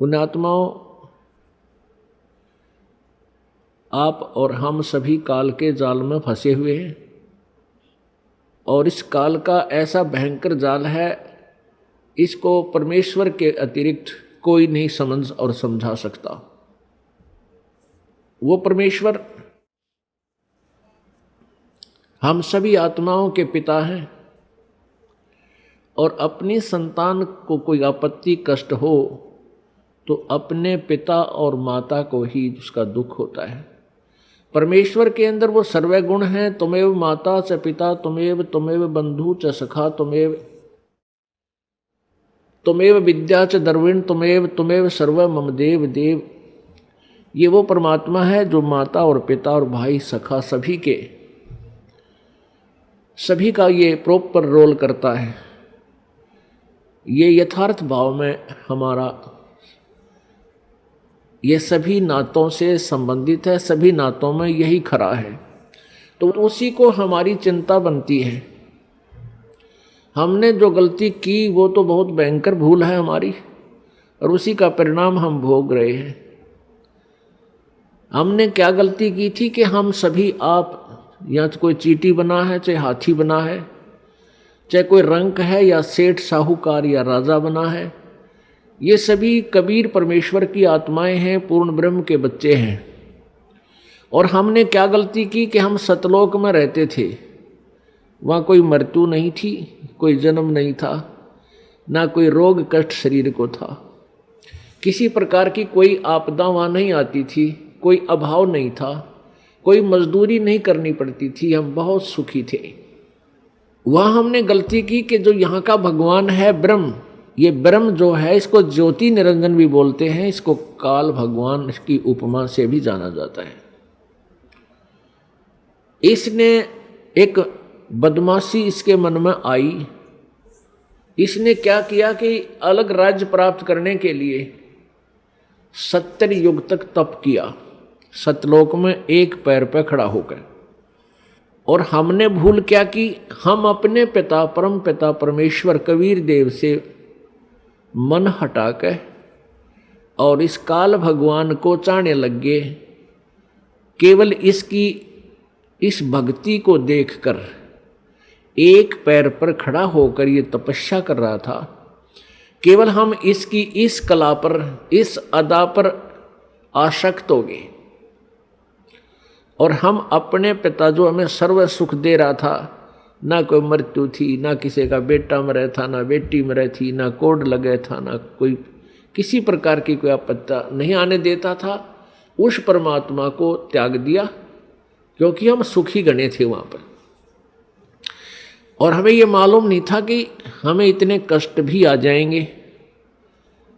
पुण्यात्माओं, आप और हम सभी काल के जाल में फंसे हुए हैं और इस काल का ऐसा भयंकर जाल है, इसको परमेश्वर के अतिरिक्त कोई नहीं समझ और समझा सकता। वो परमेश्वर हम सभी आत्माओं के पिता हैं और अपनी संतान को कोई आपत्ति कष्ट हो तो अपने पिता और माता को ही उसका दुख होता है। परमेश्वर के अंदर वो सर्व गुण हैं। तुमेव माता च पिता तुमेव बंधु च सखा तुमेव विद्या च द्रविण तुमेव सर्व मम देव देव। ये वो परमात्मा है जो माता और पिता और भाई सखा सभी का ये प्रॉपर रोल करता है। ये यथार्थ भाव में हमारा ये सभी नातों से संबंधित है, सभी नातों में यही खरा है। तो उसी को हमारी चिंता बनती है। हमने जो गलती की वो तो बहुत भयंकर भूल है हमारी और उसी का परिणाम हम भोग रहे हैं। हमने क्या गलती की थी कि हम सभी आप या तो कोई चींटी बना है, चाहे हाथी बना है, चाहे कोई रंक है या सेठ साहूकार या राजा बना है, ये सभी कबीर परमेश्वर की आत्माएं हैं, पूर्ण ब्रह्म के बच्चे हैं। और हमने क्या गलती की कि हम सतलोक में रहते थे। वहाँ कोई मृत्यु नहीं थी, कोई जन्म नहीं था, ना कोई रोग कष्ट शरीर को था, किसी प्रकार की कोई आपदा वहाँ नहीं आती थी, कोई अभाव नहीं था, कोई मजदूरी नहीं करनी पड़ती थी, हम बहुत सुखी थे। वहाँ हमने गलती की कि जो यहाँ का भगवान है ब्रह्म, ये ब्रह्म जो है इसको ज्योति निरंजन भी बोलते हैं, इसको काल भगवान की उपमा से भी जाना जाता है। इसने एक बदमाशी इसके मन में आई। इसने क्या किया कि अलग राज्य प्राप्त करने के लिए 70 युग तक तप किया, सतलोक में एक पैर पर खड़ा होकर। और हमने भूल क्या की, हम अपने पिता परम पिता परमेश्वर कबीर देव से मन हटाकर और इस काल भगवान को चाहने लग गए। केवल इसकी इस भक्ति को देखकर एक पैर पर खड़ा होकर ये तपस्या कर रहा था। केवल हम इसकी इस कला पर, इस अदा पर आसक्त हो गए और हम अपने पिता जो हमें सर्व सुख दे रहा था, ना कोई मृत्यु थी, ना किसी का बेटा मरे था, ना बेटी मरे थी, ना कोड लगे था, ना कोई किसी प्रकार की कोई आपत्ति नहीं आने देता था, उस परमात्मा को त्याग दिया क्योंकि हम सुखी गणे थे वहाँ पर। और हमें ये मालूम नहीं था कि हमें इतने कष्ट भी आ जाएंगे।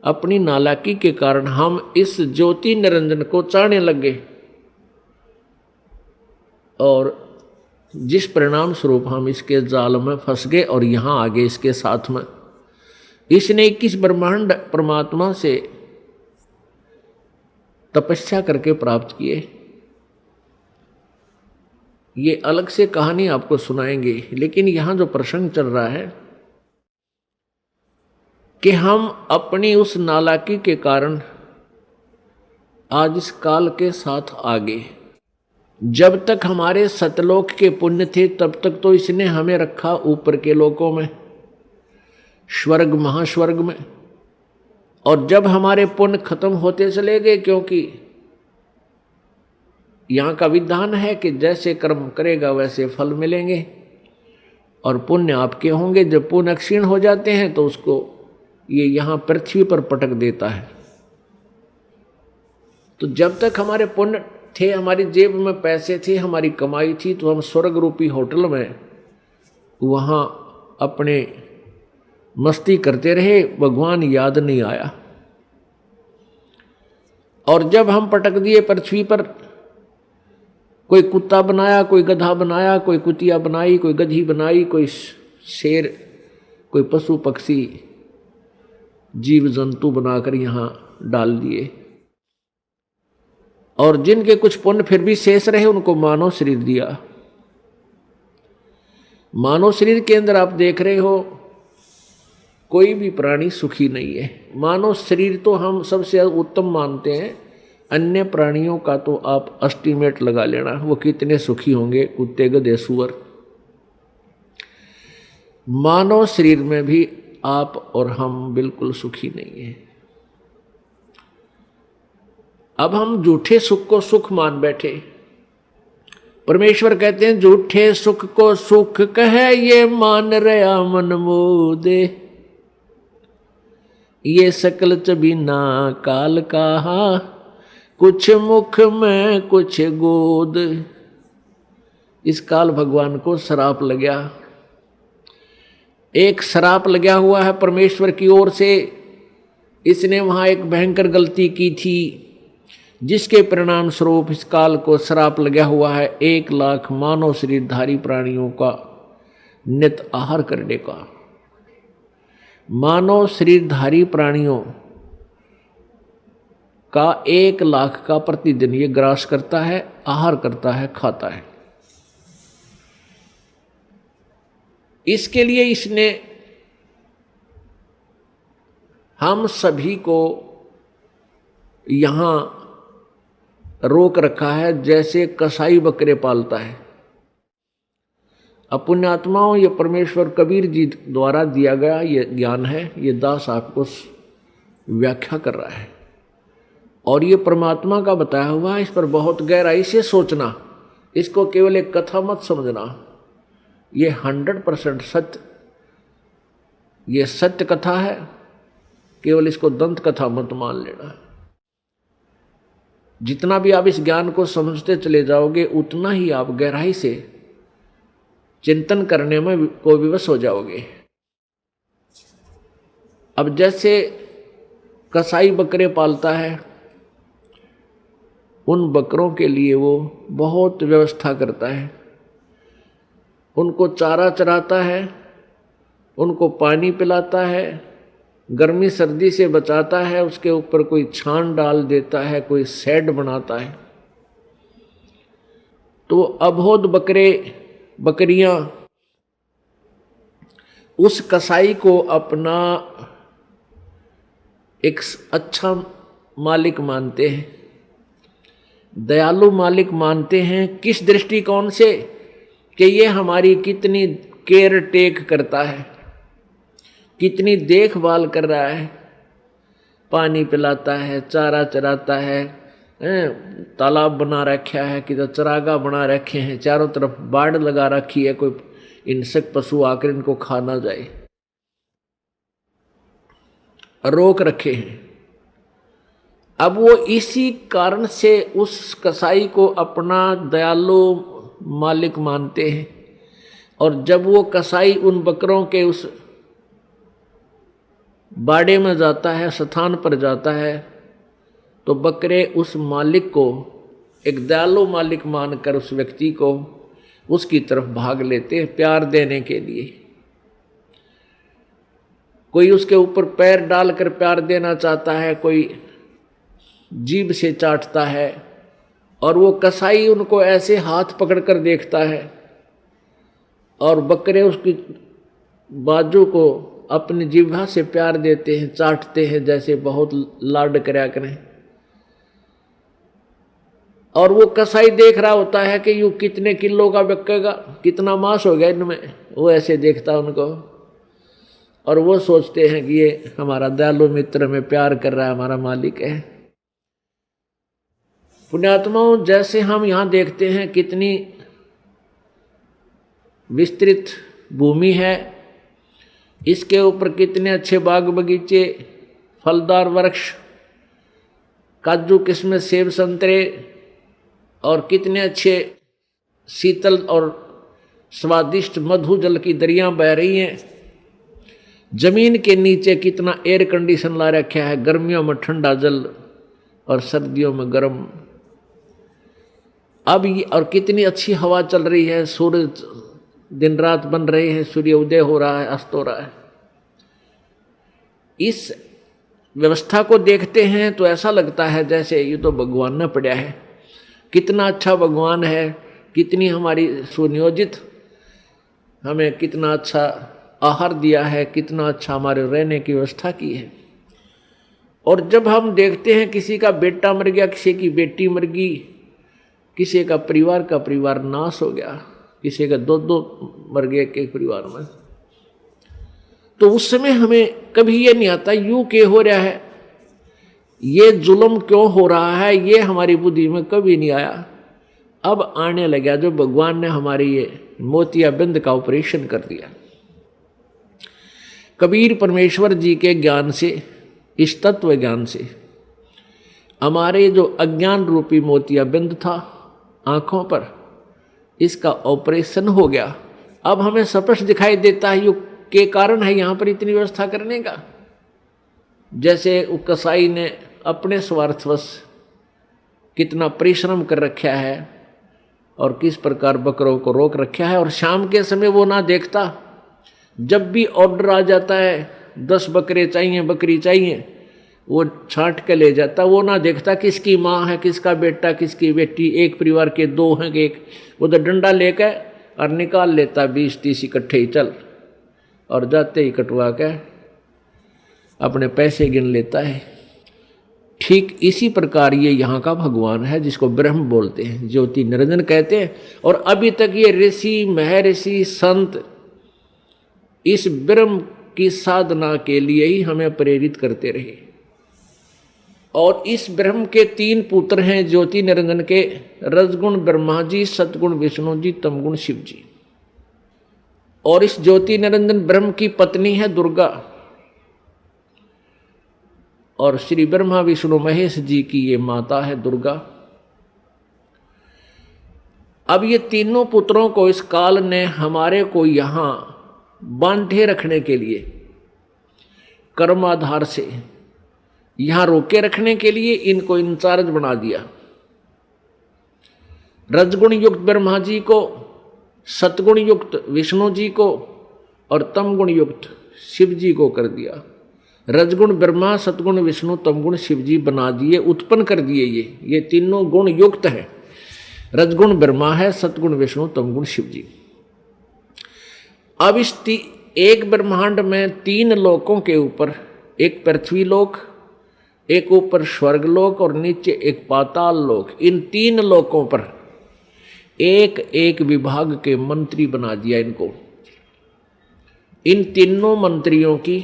अपनी नालायकी के कारण हम इस ज्योति निरंजन को चाहने लगे और जिस परिणाम स्वरूप हम इसके जाल में फंस गए और यहाँ आगे इसके साथ में इसने 21 ब्रह्मांड परमात्मा से तपस्या करके प्राप्त किए। ये अलग से कहानी आपको सुनाएंगे, लेकिन यहाँ जो प्रसंग चल रहा है कि हम अपनी उस नालायकी के कारण आज इस काल के साथ आगे। जब तक हमारे सतलोक के पुण्य थे तब तक तो इसने हमें रखा ऊपर के लोकों में, स्वर्ग महास्वर्ग में। और जब हमारे पुण्य खत्म होते चले गए, क्योंकि यहाँ का विधान है कि जैसे कर्म करेगा वैसे फल मिलेंगे और पुण्य आपके होंगे। जब पुण्य क्षीण हो जाते हैं तो उसको ये यहाँ पृथ्वी पर पटक देता है। तो जब तक हमारे पुण्य थे, हमारी जेब में पैसे थे, हमारी कमाई थी, तो हम स्वर्ग रूपी होटल में वहाँ अपने मस्ती करते रहे, भगवान याद नहीं आया। और जब हम पटक दिए पृथ्वी पर, कोई कुत्ता बनाया, कोई गधा बनाया, कोई कुतिया बनाई, कोई गधी बनाई, कोई शेर, कोई पशु पक्षी जीव जंतु बनाकर यहाँ डाल दिए। और जिनके कुछ पुण्य फिर भी शेष रहे उनको मानव शरीर दिया। मानव शरीर के अंदर आप देख रहे हो कोई भी प्राणी सुखी नहीं है। मानव शरीर तो हम सबसे उत्तम मानते हैं, अन्य प्राणियों का तो आप एस्टीमेट लगा लेना वो कितने सुखी होंगे, कुत्ते गधे सूअर। मानव शरीर में भी आप और हम बिल्कुल सुखी नहीं है। अब हम झूठे सुख को सुख मान बैठे। परमेश्वर कहते हैं झूठे सुख को सुख कहे ये मान रहा मन मोदे, ये सकल चबीना काल कहा कुछ मुख में कुछ गोद। इस काल भगवान को श्राप लग गया, एक श्राप लगा हुआ है परमेश्वर की ओर से। इसने वहां एक भयंकर गलती की थी जिसके परिणाम स्वरूप इस काल को श्राप लगा हुआ है 1 लाख मानव शरीरधारी प्राणियों का नित आहार करने का। मानव शरीरधारी प्राणियों का 1 लाख का प्रतिदिन ये ग्रास करता है, आहार करता है, खाता है। इसके लिए इसने हम सभी को यहां रोक रखा है, जैसे कसाई बकरे पालता है। पुण्यात्माओं, ये परमेश्वर कबीर जी द्वारा दिया गया ये ज्ञान है, ये दास आपको व्याख्या कर रहा है और ये परमात्मा का बताया हुआ है। इस पर बहुत गहराई से सोचना, इसको केवल एक कथा मत समझना, ये 100% सत्य, ये सत्य कथा है, केवल इसको दंत कथा मत मान लेना। जितना भी आप इस ज्ञान को समझते चले जाओगे उतना ही आप गहराई से चिंतन करने में को विवश हो जाओगे। अब जैसे कसाई बकरे पालता है, उन बकरों के लिए वो बहुत व्यवस्था करता है, उनको चारा चराता है, उनको पानी पिलाता है, गर्मी सर्दी से बचाता है, उसके ऊपर कोई छान डाल देता है, कोई शेड बनाता है। तो अबोध बकरियां उस कसाई को अपना एक अच्छा मालिक मानते हैं, दयालु मालिक मानते हैं। किस दृष्टिकोण से? कि ये हमारी कितनी केयर टेक करता है, कितनी देखभाल कर रहा है, पानी पिलाता है, चारा चराता है, तालाब बना रखा है, किधर चरागा बना रखे हैं, चारों तरफ बाड़ लगा रखी है, कोई हिंसक पशु आकर इनको खा ना जाए, रोक रखे हैं। अब वो इसी कारण से उस कसाई को अपना दयालु मालिक मानते हैं। और जब वो कसाई उन बकरों के उस बाड़े में जाता है, स्थान पर जाता है, तो बकरे उस मालिक को एक दयालु मालिक मानकर उस व्यक्ति को उसकी तरफ भाग लेते हैं प्यार देने के लिए। कोई उसके ऊपर पैर डालकर प्यार देना चाहता है, कोई जीभ से चाटता है, और वो कसाई उनको ऐसे हाथ पकड़कर देखता है और बकरे उसकी बाजू को अपनी जिह्वा से प्यार देते हैं, चाटते हैं, जैसे बहुत लाड करया करें। और वो कसाई देख रहा होता है कि यूँ कितने किलो का बिकेगा, कितना मांस हो गया इनमें, वो ऐसे देखता उनको, और वो सोचते हैं कि ये हमारा दयालु मित्र में प्यार कर रहा है, हमारा मालिक है। पुण्यात्माओं, जैसे हम यहाँ देखते हैं कितनी विस्तृत भूमि है, इसके ऊपर कितने अच्छे बाग बगीचे, फलदार वृक्ष, काजू किस्में, सेब संतरे, और कितने अच्छे शीतल और स्वादिष्ट मधु जल की दरियां बह रही हैं। जमीन के नीचे कितना एयर कंडीशन ला रखा है, गर्मियों में ठंडा जल और सर्दियों में गर्म। अब ये और कितनी अच्छी हवा चल रही है, सूरज दिन रात बन रहे हैं, सूर्य उदय हो रहा है, अस्त हो रहा है। इस व्यवस्था को देखते हैं तो ऐसा लगता है जैसे ये तो भगवान ने पढ़ा है, कितना अच्छा भगवान है, कितनी हमारी सुनियोजित, हमें कितना अच्छा आहार दिया है, कितना अच्छा हमारे रहने की व्यवस्था की है। और जब हम देखते हैं किसी का बेटा मर गया, किसी की बेटी मर गई, किसी का परिवार नाश हो गया, किसी का दो मर गए एक परिवार में, तो उस समय हमें कभी ये नहीं आता यूं क्यों हो रहा है, ये जुल्म क्यों हो रहा है, ये हमारी बुद्धि में कभी नहीं आया। अब आने लगा जो भगवान ने हमारी ये मोतियाबिंद का ऑपरेशन कर दिया। कबीर परमेश्वर जी के ज्ञान से, इस तत्व ज्ञान से हमारे जो अज्ञान रूपी मोतियाबिंद था आंखों पर, इसका ऑपरेशन हो गया। अब हमें स्पष्ट दिखाई देता है युग के कारण है यहाँ पर इतनी व्यवस्था करने का। जैसे कसाई ने अपने स्वार्थवश कितना परिश्रम कर रखा है और किस प्रकार बकरों को रोक रखा है, और शाम के समय वो ना देखता, जब भी ऑर्डर आ जाता है 10 बकरे चाहिए, बकरी चाहिए, वो छांट के ले जाता, वो ना देखता किसकी माँ है, किसका बेटा, किसकी बेटी, एक परिवार के 2 हैं कि एक, वो तो डंडा लेकर और निकाल लेता 20-30 इकट्ठे ही चल, और जाते ही कटवा के अपने पैसे गिन लेता है। ठीक इसी प्रकार ये यहाँ का भगवान है जिसको ब्रह्म बोलते हैं, ज्योति निरंजन कहते हैं। और अभी तक ये ऋषि महर्षि संत इस ब्रह्म की साधना के लिए ही हमें प्रेरित करते रहे। और इस ब्रह्म के 3 पुत्र हैं ज्योति निरंजन के, रजगुण ब्रह्मा जी, सतगुण विष्णु जी, तमगुण शिव जी। और इस ज्योति निरंजन ब्रह्म की पत्नी है दुर्गा, और श्री ब्रह्मा विष्णु महेश जी की ये माता है दुर्गा। अब ये तीनों पुत्रों को इस काल ने हमारे को यहां बांधे रखने के लिए, कर्म आधार से यहां रोके रखने के लिए इनको इंचार्ज बना दिया। रजगुण युक्त ब्रह्मा जी को, सतगुण युक्त विष्णु जी को और तमगुण युक्त शिव जी को कर दिया। रजगुण ब्रह्मा, सतगुण विष्णु, तमगुण शिव जी बना दिए, उत्पन्न कर दिए। ये तीनों गुण युक्त है। रजगुण ब्रह्मा है, सतगुण विष्णु, तमगुण शिव जी। अब इस एक ब्रह्मांड में 3 लोकों के ऊपर, एक पृथ्वी लोक, एक ऊपर स्वर्ग लोक और नीचे एक पाताल लोक, इन 3 लोकों पर एक एक विभाग के मंत्री बना दिया इनको। इन तीनों मंत्रियों की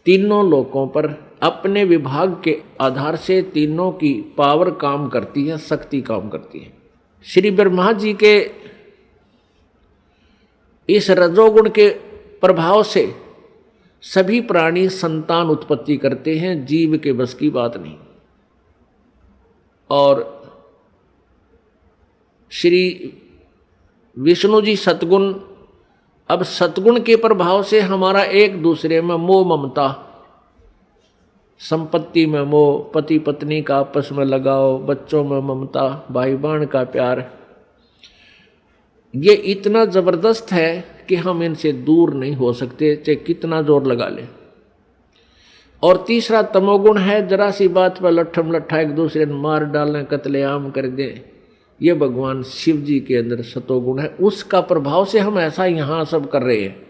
तीनों लोकों पर अपने विभाग के आधार से तीनों की पावर काम करती है, शक्ति काम करती है। श्री ब्रह्मा जी के इस रजोगुण के प्रभाव से सभी प्राणी संतान उत्पत्ति करते हैं, जीव के बस की बात नहीं। और श्री विष्णु जी सतगुण, अब सतगुण के प्रभाव से हमारा एक दूसरे में मोह ममता, संपत्ति में मोह, पति पत्नी का आपस में लगाव, बच्चों में ममता, भाई बहन का प्यार, ये इतना जबरदस्त है कि हम इनसे दूर नहीं हो सकते, चाहे कितना जोर लगा ले। और तीसरा तमोगुण है, जरा सी बात पर लट्ठम लट्ठा एक दूसरे ने मार डालें, कत्लेआम कर दें। ये भगवान शिव जी के अंदर सतोगुण है, उसका प्रभाव से हम ऐसा यहाँ सब कर रहे हैं।